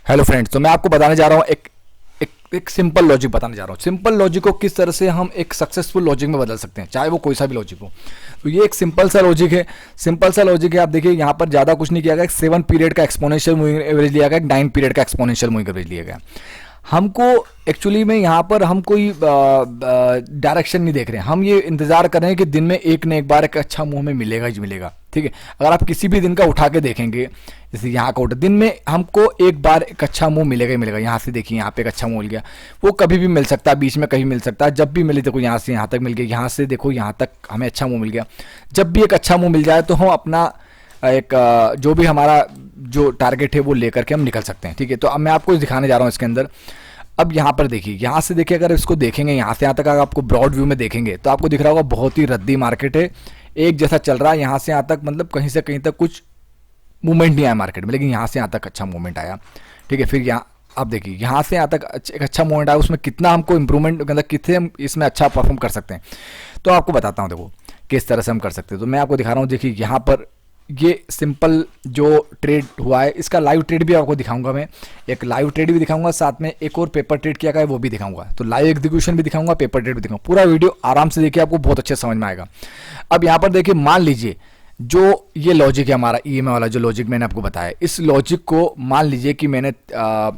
Hello friends, तो मैं आपको बताने जा रहा हूँ एक सिंपल लॉजिक बताने जा रहा हूँ। सिंपल लॉजिक को किस तरह से हम एक सक्सेसफुल लॉजिक में बदल सकते हैं, चाहे वो कोई सा भी लॉजिक हो। तो ये एक सिंपल सा लॉजिक है। सिंपल सा लॉजिक है। आप देखिए यहाँ पर ज़्यादा कुछ नहीं किया गया। एक 7 पीरियड का एक्सपोनेंशियल मूविंग एवरेज लिया गया, एक 9 पीरियड का एक्सपोनेंशियल मूविंग एवरेज लिया गया। हमको एक्चुअली में यहाँ पर हम कोई डायरेक्शन नहीं देख रहे हैं। हम ये इंतजार कर रहे हैं कि दिन में एक न एक बार एक अच्छा मुंह में मिलेगा ही मिलेगा। ठीक है, अगर आप किसी भी दिन का उठा के देखेंगे, जैसे यहाँ का उठा, दिन में हमको एक बार एक अच्छा मुंह मिलेगा ही मिलेगा। यहाँ से देखिए, यहाँ पे एक अच्छा मुंह मिल गया, वो कभी भी मिल सकता है, बीच में कहीं मिल सकता है, जब भी मिले। देखो यहाँ से यहाँ तक मिल गया, यहाँ से देखो यहाँ तक हमें अच्छा मुंह मिल गया। जब भी एक अच्छा मुंह मिल जाए तो हम अपना एक जो भी हमारा जो टारगेट है वो लेकर के हम निकल सकते हैं। ठीक है, तो अब मैं आपको दिखाने जा रहा हूँ इसके अंदर। अब यहाँ पर देखिए, यहाँ से देखिए, अगर इसको देखेंगे यहाँ से यहाँ तक, अगर आपको ब्रॉड व्यू में देखेंगे तो आपको दिख रहा होगा बहुत ही रद्दी मार्केट है, एक जैसा चल रहा है यहाँ से यहाँ तक, मतलब कहीं से कहीं तक कुछ मूवमेंट नहीं आया मार्केट में, लेकिन यहाँ से यहाँ तक अच्छा मूवमेंट आया। ठीक है, फिर यहाँ आप देखिए, यहाँ से यहाँ तक एक अच्छा मूवमेंट आया, उसमें कितना हमको इंप्रूवमेंट, मतलब कितने हम इसमें अच्छा परफॉर्म कर सकते हैं। तो आपको बताता हूँ, देखो किस तरह से हम कर सकते हैं। तो मैं आपको दिखा रहा हूँ, देखिए यहाँ पर ये सिंपल जो ट्रेड हुआ है, इसका लाइव ट्रेड भी आपको दिखाऊंगा। मैं एक लाइव ट्रेड भी दिखाऊंगा, साथ में एक और पेपर ट्रेड किया गया है वो भी दिखाऊंगा। तो लाइव एग्जीक्यूशन भी दिखाऊंगा, पेपर ट्रेड भी दिखाऊंगा। पूरा वीडियो आराम से देखिए, आपको बहुत अच्छे समझ में आएगा। अब यहाँ पर देखिए, मान लीजिए जो ये लॉजिक है हमारा ईएमए वाला, जो लॉजिक मैंने आपको बताया, इस लॉजिक को मान लीजिए कि मैंने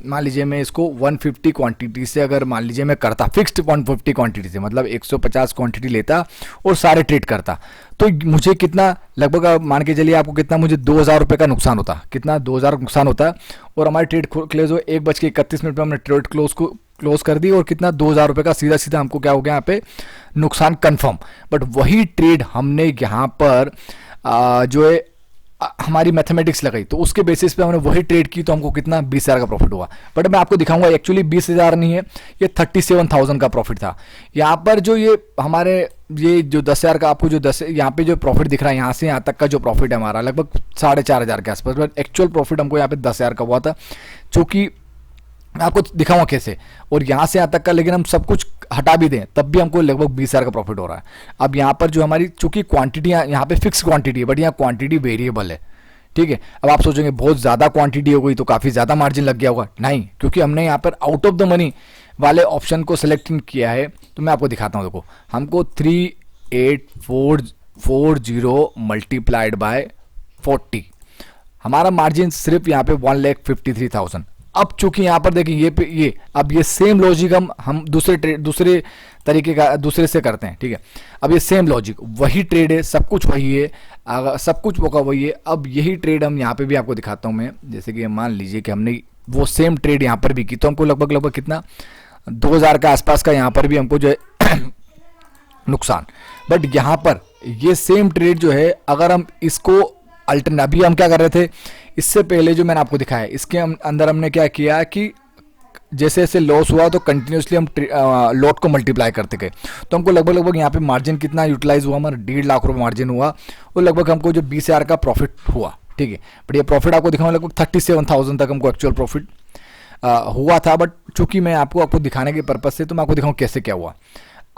मान लीजिए मैं इसको 150 क्वांटिटी से, अगर मान लीजिए मैं करता फिक्स्ड 150 क्वांटिटी से, मतलब 150 क्वांटिटी लेता और सारे ट्रेड करता, तो मुझे कितना, लगभग मान के चलिए आपको कितना, मुझे 2000 रुपये का नुकसान होता। कितना? 2000 नुकसान होता। और हमारी ट्रेड क्लोज हो 1:31 में हमने ट्रेड क्लोज कर दी, और कितना, 2000 रुपये का सीधा सीधा हमको क्या हो गया यहाँ पे, नुकसान कन्फर्म। बट वही ट्रेड हमने यहाँ पर जो है हमारी मैथमेटिक्स लगाई, तो उसके बेसिस पे हमने वही ट्रेड की, तो हमको कितना, 20,000 का प्रॉफिट हुआ। बट मैं आपको दिखाऊंगा, एक्चुअली 20,000 नहीं है, ये 37,000 का प्रॉफिट था। यहाँ पर जो ये हमारे ये जो 10,000 का आपको जो 10 यहाँ पे जो प्रॉफिट दिख रहा है, यहाँ से यहाँ तक का जो प्रॉफिट है हमारा लगभग 4,500 के आसपास, बट एक्चुअल प्रॉफिट हमको यहाँ पे 10,000 का हुआ था, चूँकि मैं आपको दिखाऊंगा कैसे। और यहाँ से यहाँ तक का, लेकिन हम सब कुछ हटा भी दें तब भी हमको लगभग 20,000 का प्रॉफिट हो रहा है। अब यहाँ पर जो हमारी, चूंकि क्वांटिटी यहाँ पे फिक्स क्वांटिटी है, बट यहाँ क्वांटिटी वेरिएबल है। ठीक है, अब आप सोचेंगे बहुत ज़्यादा क्वांटिटी हो गई तो काफ़ी ज़्यादा मार्जिन लग गया होगा। नहीं, क्योंकि हमने यहाँ पर आउट ऑफ द मनी वाले ऑप्शन को सिलेक्ट किया है। तो मैं आपको दिखाता हूँ, देखो हमको 3840 मल्टीप्लाइड बाय 40, हमारा मार्जिन सिर्फ यहाँ पे 1,53,000। अब चूंकि यहाँ पर देखिए ये अब ये सेम लॉजिक हम दूसरे तरीके का दूसरे से करते हैं। ठीक है, अब ये सेम लॉजिक, वही ट्रेड है, सब कुछ वही है, सब कुछ होगा वही है। अब यही ट्रेड हम यहाँ पे भी आपको दिखाता हूँ मैं। जैसे कि मान लीजिए कि हमने वो सेम ट्रेड यहाँ पर भी की, तो हमको लगभग कितना, 2000 के आसपास का यहाँ पर भी हमको जो है नुकसान। बट यहाँ पर ये सेम ट्रेड जो है, अगर हम इसको अल्टरनेट, अभी हम क्या कर रहे थे, इससे पहले जो मैंने आपको दिखाया, इसके अंदर हमने क्या किया कि जैसे जैसे लॉस हुआ तो कंटिन्यूसली हम लॉट को मल्टीप्लाई करते गए, तो हमको लगभग यहाँ पे मार्जिन कितना यूटिलाइज हुआ, हमारा 1.5 लाख रुपये मार्जिन हुआ, और लगभग हमको जो 20,000 का प्रॉफिट हुआ। ठीक है, बट ये प्रॉफिट आपको दिखाऊंगा, लगभग 37,000 तक हमको एक्चुअल प्रॉफिट हुआ था। बट चूंकि मैं आपको दिखाने के पर्पज से, तो मैं आपको दिखाऊँ कैसे क्या हुआ।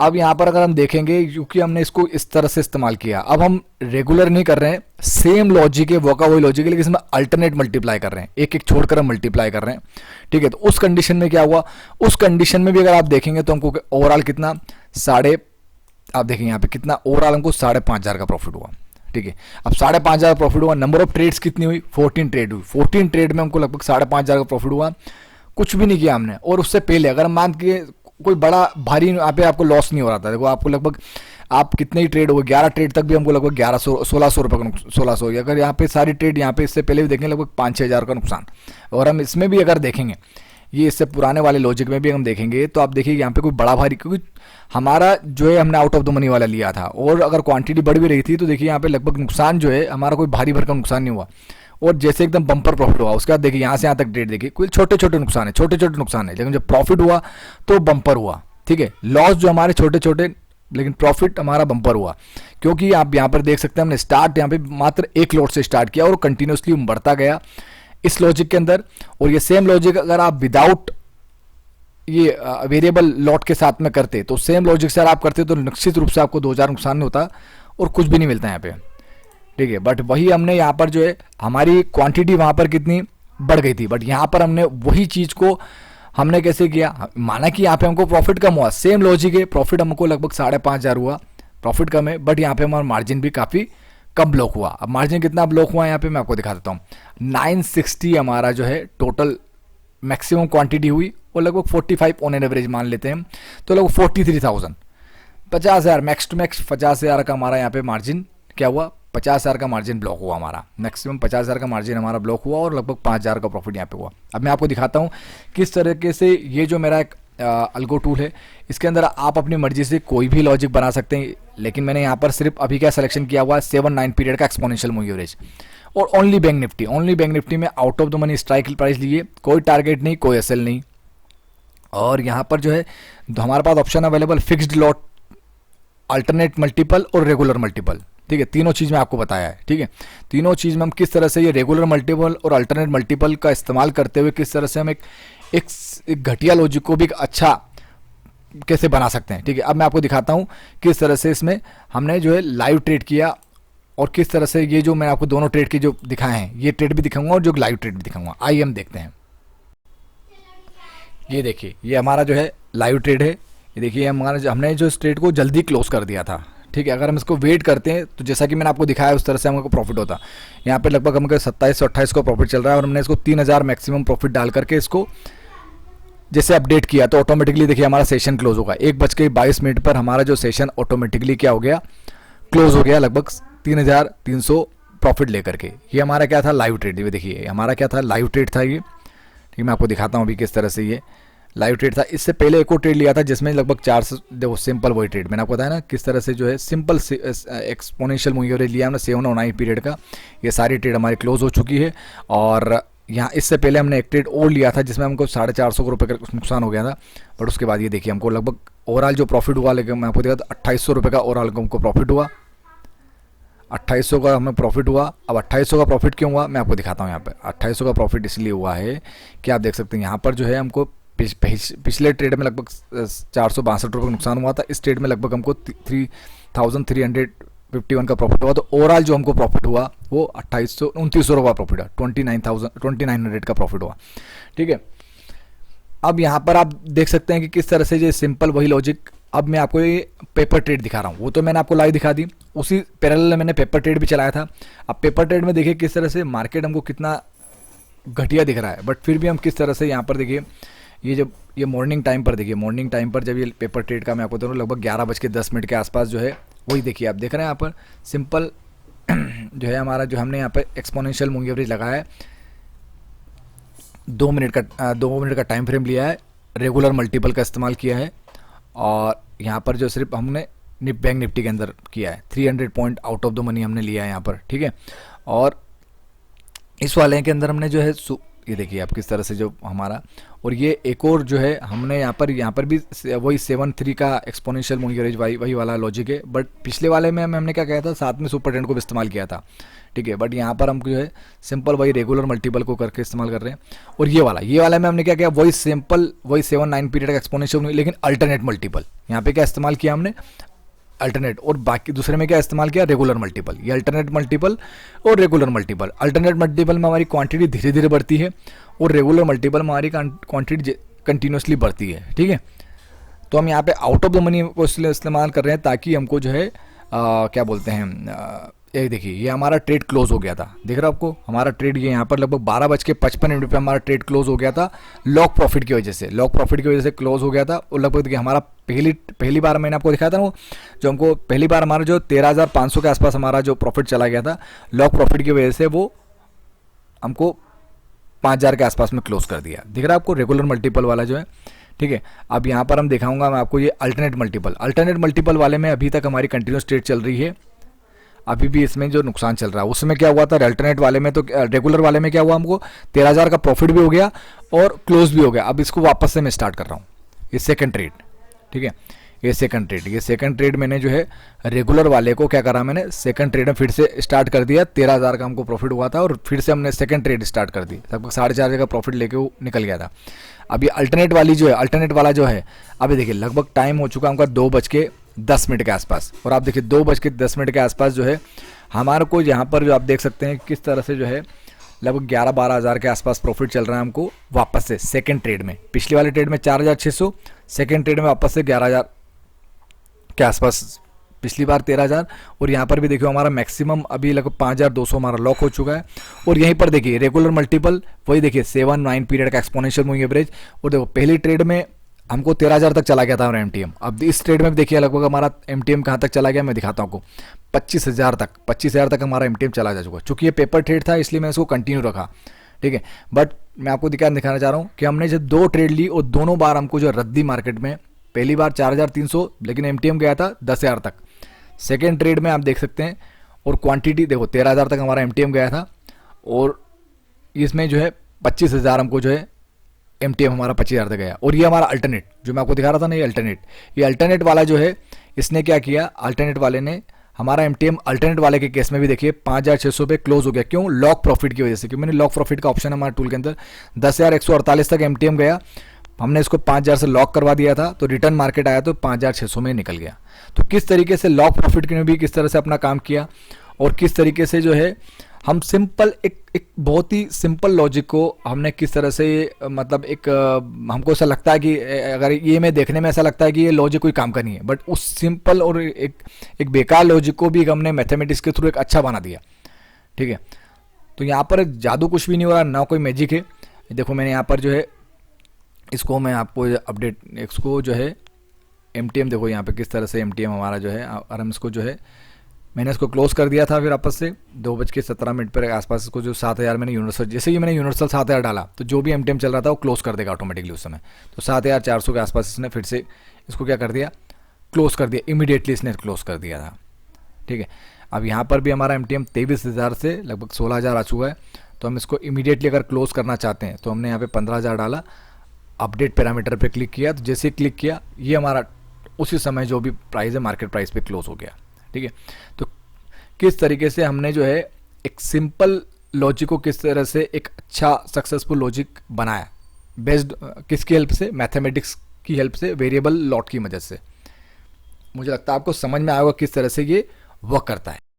अब यहाँ पर अगर हम देखेंगे, क्योंकि हमने इसको इस तरह से इस्तेमाल किया, अब हम रेगुलर नहीं कर रहे हैं, सेम लॉजिक है, वो का वही लॉजिक है, लेकिन इसमें अल्टरनेट मल्टीप्लाई कर रहे हैं, एक एक छोड़कर हम मल्टीप्लाई कर रहे हैं। ठीक है, तो उस कंडीशन में क्या हुआ, उस कंडीशन में भी अगर आप देखेंगे तो हमको ओवरऑल कितना, आप देखेंगे यहाँ पे कितना ओवरऑल हमको 5,500 का प्रॉफिट हुआ। ठीक है, अब 5,500 प्रॉफिट हुआ। नंबर ऑफ ट्रेड्स कितनी हुई, 14 ट्रेड हुई। 14 ट्रेड में हमको लगभग 5,500 का प्रॉफिट हुआ। कुछ भी नहीं किया हमने। और उससे पहले अगर हम मान के कोई बड़ा भारी यहाँ पे आपको लॉस नहीं हो रहा था, देखो आपको लगभग आप कितने ही ट्रेड हो, 11 ट्रेड तक भी हमको लगभग 1,600 रुपये का 1,600, अगर यहाँ पे सारी ट्रेड यहाँ पे इससे पहले भी देखेंगे लगभग 5-6 हज़ार का नुकसान। और हम इसमें भी अगर देखेंगे, ये इससे पुराने वाले लॉजिक में भी हम देखेंगे, तो आप देखिए यहाँ पे कोई बड़ा भारी, क्योंकि हमारा जो है हमने आउट ऑफ द मनी वाला लिया था, और अगर क्वांटिटी बढ़ भी रही थी, तो देखिए यहाँ पे लगभग नुकसान जो है हमारा कोई भारी भरकम नुकसान नहीं हुआ, और जैसे एकदम बम्पर प्रॉफिट हुआ। उसके बाद देखिए यहाँ से यहाँ तक ट्रेड देखिए, कोई छोटे छोटे नुकसान है, लेकिन जब प्रॉफिट हुआ तो बम्पर हुआ। ठीक है, लॉस जो हमारे छोटे छोटे, लेकिन प्रॉफिट हमारा बम्पर हुआ, क्योंकि आप यहाँ पर देख सकते हैं हमने स्टार्ट यहाँ पे मात्र एक लॉट से स्टार्ट किया, और कंटिन्यूसली बढ़ता गया इस लॉजिक के अंदर। और ये सेम लॉजिक अगर आप विदाउट ये वेरिएबल लॉट के साथ में करते, तो सेम लॉजिक से अगर आप करते तो निश्चित रूप से आपको 2,000 नुकसान नहीं होता और कुछ भी नहीं मिलता यहाँ पे। ठीक है, बट वही हमने यहाँ पर जो है हमारी क्वांटिटी वहाँ पर कितनी बढ़ गई थी, बट यहाँ पर हमने वही चीज़ को हमने कैसे किया, माना कि यहाँ पे हमको प्रॉफिट कम हुआ, सेम लॉजिक है, प्रॉफिट हमको लगभग 5,500 हुआ, प्रॉफिट कम है, बट यहाँ पे हमारा मार्जिन भी काफ़ी कम ब्लॉक हुआ। अब मार्जिन कितना ब्लॉक हुआ यहाँ पे मैं आपको दिखा देता हूँ। 960 हमारा जो है टोटल मैक्सिमम क्वांटिटी हुई, और लगभग 45 ऑन एन एवरेज मान लेते हैं, तो लगभग 43,000, 50,000 मैक्स टू मैक्स 50,000 का हमारा यहाँ पे मार्जिन क्या हुआ, 50,000 का मार्जिन ब्लॉक हुआ हमारा, मैक्सिमम 50,000 का मार्जिन हमारा ब्लॉक हुआ, और लगभग 5,000 का प्रॉफिट यहाँ पे हुआ। अब मैं आपको दिखाता हूँ किस तरीके से ये जो मेरा एक अल्गो टूल है, इसके अंदर आप अपनी मर्जी से कोई भी लॉजिक बना सकते हैं, लेकिन मैंने यहाँ पर सिर्फ अभी क्या सिलेक्शन किया हुआ है, 7-9 पीरियड का एक्सपोनेंशियल मूविंग एवरेज, और ओनली बैंक निफ्टी में out of the money strike price लिए, कोई टारगेट नहीं, कोई एसएल नहीं। और यहाँ पर जो है हमारे पास option available fixed lot, alternate multiple और रेगुलर मल्टीपल, ठीक है, तीनों चीज़ में आपको बताया है, ठीक है। तीनों चीज़ में हम किस तरह से ये रेगुलर मल्टीपल और अल्टरनेट मल्टीपल का इस्तेमाल करते हुए किस तरह से हम एक घटिया लॉजिक को भी एक अच्छा कैसे बना सकते हैं, ठीक है। अब मैं आपको दिखाता हूँ किस तरह से इसमें हमने जो है लाइव ट्रेड किया, और किस तरह से ये जो मैं आपको दोनों ट्रेड के जो दिखाए हैं, ये ट्रेड भी दिखाऊंगा और जो लाइव ट्रेड भी दिखाऊंगा। आइए हम देखते हैं। ये देखिए, ये हमारा जो है लाइव ट्रेड है, ये देखिए हमारा हमने जो इस ट्रेड को जल्दी क्लोज कर दिया था, ठीक है। अगर हम इसको वेट करते हैं तो जैसा कि मैंने आपको दिखाया उस तरह से हमको प्रॉफिट होता। यहाँ पे लगभग हमको 27 से 28 का प्रॉफिट चल रहा है, और हमने इसको 3,000 मैक्सिमम प्रॉफिट डाल करके इसको जैसे अपडेट किया, तो ऑटोमेटिकली देखिए हमारा सेशन क्लोज होगा। 1:22 पर हमारा जो सेशन ऑटोमेटिकली क्या हो गया, क्लोज हो गया, लगभग 3,300 प्रॉफिट लेकर के। ये हमारा क्या था, लाइव ट्रेड। ये देखिए हमारा क्या था, लाइव ट्रेड था ये, ठीक। मैं आपको दिखाता हूँ अभी किस तरह से ये लाइव ट्रेड था। इससे पहले एक और ट्रेड लिया था जिसमें लगभग 400, देखो सिंपल वही ट्रेड मैंने आपको बताया ना किस तरह से जो है सिंपल एक्सपोनेंशियल मूविंग एवरेज लिया हमने 7 और 9 पीरियड का। ये सारी ट्रेड हमारी क्लोज हो चुकी है। और यहाँ इससे पहले हमने एक ट्रेड और लिया था जिसमें हमको 450 रुपये का नुकसान हो गया था, बट उसके बाद ये देखिए हमको लगभग ओवरऑल जो प्रॉफिट हुआ, लेकिन मैं आपको दिखाता 2,800 रुपये का ओवरऑल हमको प्रॉफिट हुआ। 2,800 का हमें प्रॉफिट हुआ। अब 2,800 का प्रॉफिट क्यों हुआ मैं आपको दिखाता हूँ। यहाँ पे 2,800 का प्रॉफिट इसलिए हुआ है कि आप देख सकते हैं यहाँ पर जो है हमको पिछले ट्रेड में लगभग 462 रुपये का नुकसान हुआ था। इस ट्रेड में लगभग हमको 3,351 का प्रॉफिट हुआ। तो ओवरऑल जो हमको प्रॉफिट हुआ वो 2,900 रुपये प्रॉफिट हुआ, 2,900 का प्रॉफिट हुआ, ठीक है। अब यहाँ पर आप देख सकते हैं कि किस तरह से ये सिंपल वही लॉजिक। अब मैं आपको ये पेपर ट्रेड दिखा रहा हूँ, वो तो मैंने आपको लाइव दिखा दी, उसी पैरेलल मैंने पेपर ट्रेड भी चलाया था। अब पेपर ट्रेड में देखिए किस तरह से मार्केट हमको कितना घटिया दिख रहा है, बट फिर भी हम किस तरह से यहाँ पर देखिए ये जब ये मॉर्निंग टाइम पर देखिए, मॉर्निंग टाइम पर जब ये पेपर ट्रेड का मैं आपको बताऊँ लगभग 11:10 के आसपास जो है वही देखिए आप देख रहे हैं यहाँ पर सिंपल जो है हमारा जो हमने यहाँ पर एक्सपोनेंशियल मूविंग एवरेज लगाया है, 2 मिनट का टाइम फ्रेम लिया है, रेगुलर मल्टीपल का इस्तेमाल किया है, और यहाँ पर जो सिर्फ हमने बैंक निफ्टी के अंदर किया है 300 point out of the money हमने लिया है यहाँ पर, ठीक है। और इस वाले के अंदर हमने जो है ये देखिए आप किस तरह से जो हमारा, और ये एक और जो है हमने यहाँ पर भी वही 7-3 का एक्सपोनेंशियल मूविंग एवरेज वही वाला लॉजिक है, बट पिछले वाले में हमने क्या किया था, साथ में सुपर ट्रेंड को भी इस्तेमाल किया था, ठीक है। बट यहाँ पर हम जो है सिंपल वही रेगुलर मल्टीपल को करके इस्तेमाल कर रहे हैं। और ये वाला में हमने क्या किया, वही सिंपल वही 7-9 पीरियड का एक्सपोनेंशियल, लेकिन अल्टरनेट मल्टीपल यहाँ पे क्या इस्तेमाल किया हमने, अल्टरनेट, और बाकी दूसरे में क्या इस्तेमाल किया, रेगुलर मल्टीपल। ये अल्टरनेट मल्टीपल और रेगुलर मल्टीपल, अल्टरनेट मल्टीपल में हमारी क्वांटिटी धीरे धीरे बढ़ती है, और रेगुलर मल्टीपल में हमारी क्वांटिटी कंटिन्यूसली बढ़ती है, ठीक है। तो हम यहाँ पे आउट ऑफ द मनी को इसलिए इस्तेमाल कर रहे हैं ताकि हमको जो है क्या बोलते हैं, ये देखिए ये हमारा ट्रेड क्लोज हो गया था, दिख रहा है आपको हमारा ट्रेड, ये यहाँ पर लगभग 12:55 पे हमारा ट्रेड क्लोज हो गया था लॉक प्रॉफिट की वजह से, क्लोज हो गया था। और लगभग देखिए हमारा पहली बार मैंने आपको दिखाया था वो जो हमको पहली बार हमारा जो 13,500 के आसपास हमारा जो प्रॉफिट चला गया था लॉक प्रॉफिट की वजह से, वो हमको 5,000 के आसपास में क्लोज कर दिया, दिख रहा है आपको रेगुलर मल्टीपल वाला जो है, ठीक है। अब यहाँ पर हम दिखाऊंगा मैं आपको ये अल्टरनेट मल्टीपल वाले में अभी तक हमारी कंटिन्यूस ट्रेड चल रही है, अभी भी इसमें जो नुकसान चल रहा है। उसमें क्या हुआ था, अल्टरनेट वाले में तो रेगुलर वाले में क्या हुआ, हमको 13,000 का प्रॉफिट भी हो गया और क्लोज भी हो गया। अब इसको वापस से मैं स्टार्ट कर रहा हूँ, ये सेकंड ट्रेड, ठीक है। ये सेकंड ट्रेड मैंने जो है रेगुलर वाले को क्या करा, मैंने सेकंड ट्रेड में फिर से स्टार्ट कर दिया, 13,000 का हमको प्रॉफिट हुआ था, और फिर से हमने सेकंड ट्रेड स्टार्ट कर दी, लगभग 4,500 का प्रॉफिट लेके वो निकल गया था। अब ये अल्टरनेट वाला जो है अभी देखिए लगभग टाइम हो चुका हमका 2:10 के आसपास, और आप देखिए 2:10 के आसपास जो है हमारे को यहाँ पर जो आप देख सकते हैं किस तरह से जो है लगभग 11-12 हज़ार के आसपास प्रॉफिट चल रहा है हमको वापस से सेकंड ट्रेड में। पिछली वाले ट्रेड में 4,600, सेकंड ट्रेड में वापस से 11,000 के आसपास, पिछली बार 13,000, और यहाँ पर भी देखिए हमारा मैक्सिमम अभी लगभग 5,200 हमारा लॉक हो चुका है। और यहीं पर देखिए रेगुलर मल्टीपल वही देखिए 7-9 पीरियड का एक्सपोनेंशियल मूविंग एवरेज, और देखो पहली ट्रेड में हमको 13,000 तक चला गया था हमारा एमटीएम। अब इस ट्रेड में देखिए लगभग हमारा एमटीएम कहाँ तक चला गया, मैं दिखाता हूँ आपको, 25,000 तक हमारा एमटीएम चला जा चुका है। चूँकि ये पेपर ट्रेड था इसलिए मैंने इसको कंटिन्यू रखा, ठीक है। बट मैं आपको दिखाना चाह रहा हूँ कि हमने जब 2 ट्रेड ली और दोनों बार हमको जो रद्दी मार्केट में, पहली बार 4,300 लेकिन एमटीएम गया था 10,000 तक, सेकेंड ट्रेड में आप देख सकते हैं, और क्वांटिटी देखो 13,000 तक हमारा एमटीएम गया था, और इसमें जो है 25,000 हमको जो है एमटीएम हमारा 25,000 तक गया। और ये हमारा अल्टरनेट जो मैं आपको दिखा रहा था ना, ये अल्टरनेट वाला जो है इसने क्या किया, अल्टरनेट वाले ने हमारा एमटीएम अल्टरनेट वाले के केस में भी देखिए 5,600 पे क्लोज हो गया। क्यों? लॉक प्रॉफिट की वजह से, क्योंकि मैंने लॉक प्रॉफिट का ऑप्शन हमारे टूल के अंदर 10,148 तक एमटीएम गया, हमने इसको 5,000 से लॉक करवा दिया था, तो रिटर्न मार्केट आया तो 5,600 में निकल गया। तो किस तरीके से लॉक प्रॉफिट ने भी किस तरह से अपना काम किया, और किस तरीके से जो है हम सिंपल एक बहुत ही सिंपल लॉजिक को हमने किस तरह से मतलब एक हमको ऐसा लगता है कि अगर ये में देखने में ऐसा लगता है कि ये लॉजिक कोई काम का नहीं है, बट उस सिंपल और एक बेकार लॉजिक को भी हमने मैथमेटिक्स के थ्रू एक अच्छा बना दिया, ठीक है। तो यहाँ पर जादू कुछ भी नहीं हो रहा, ना कोई मैजिक है। देखो मैंने यहाँ पर जो है इसको मैं आपको अपडेट, इसको जो है एमटीएम देखो यहाँ पे किस तरह से एमटीएम हमारा जो है, और हम इसको जो है मैंने इसको क्लोज कर दिया था फिर वापस से 2:17 पर आसपास इसको जो 7,000 मैंने यूनिवर्सल, जैसे ही मैंने यूनिवर्सल 7,000 डाला तो जो भी एमटीएम चल रहा था वो क्लोज कर देगा ऑटोमेटिकली उस समय। तो 7,400 के आसपास इसने फिर से इसको क्या कर दिया, क्लोज कर दिया, इमीडिएटली इसने क्लोज कर दिया था, ठीक है। अब यहाँ पर भी हमारा एमटीएम 23,000 से लगभग 16,000 आ चुका है, तो हम इसको इमीडिएटली अगर क्लोज करना चाहते हैं तो हमने यहाँ पे 15,000 डाला, अपडेट पैरामीटर पे क्लिक किया, तो जैसे क्लिक किया ये हमारा उसी समय जो भी प्राइस है मार्केट प्राइस पे क्लोज हो गया, ठीक है। तो किस तरीके से हमने जो है एक सिंपल लॉजिक को किस तरह से एक अच्छा सक्सेसफुल लॉजिक बनाया, बेस्ड किसकी हेल्प से, मैथमेटिक्स की हेल्प से, वेरिएबल लॉट की मदद से। मुझे लगता है आपको समझ में आएगा किस तरह से ये वर्क करता है।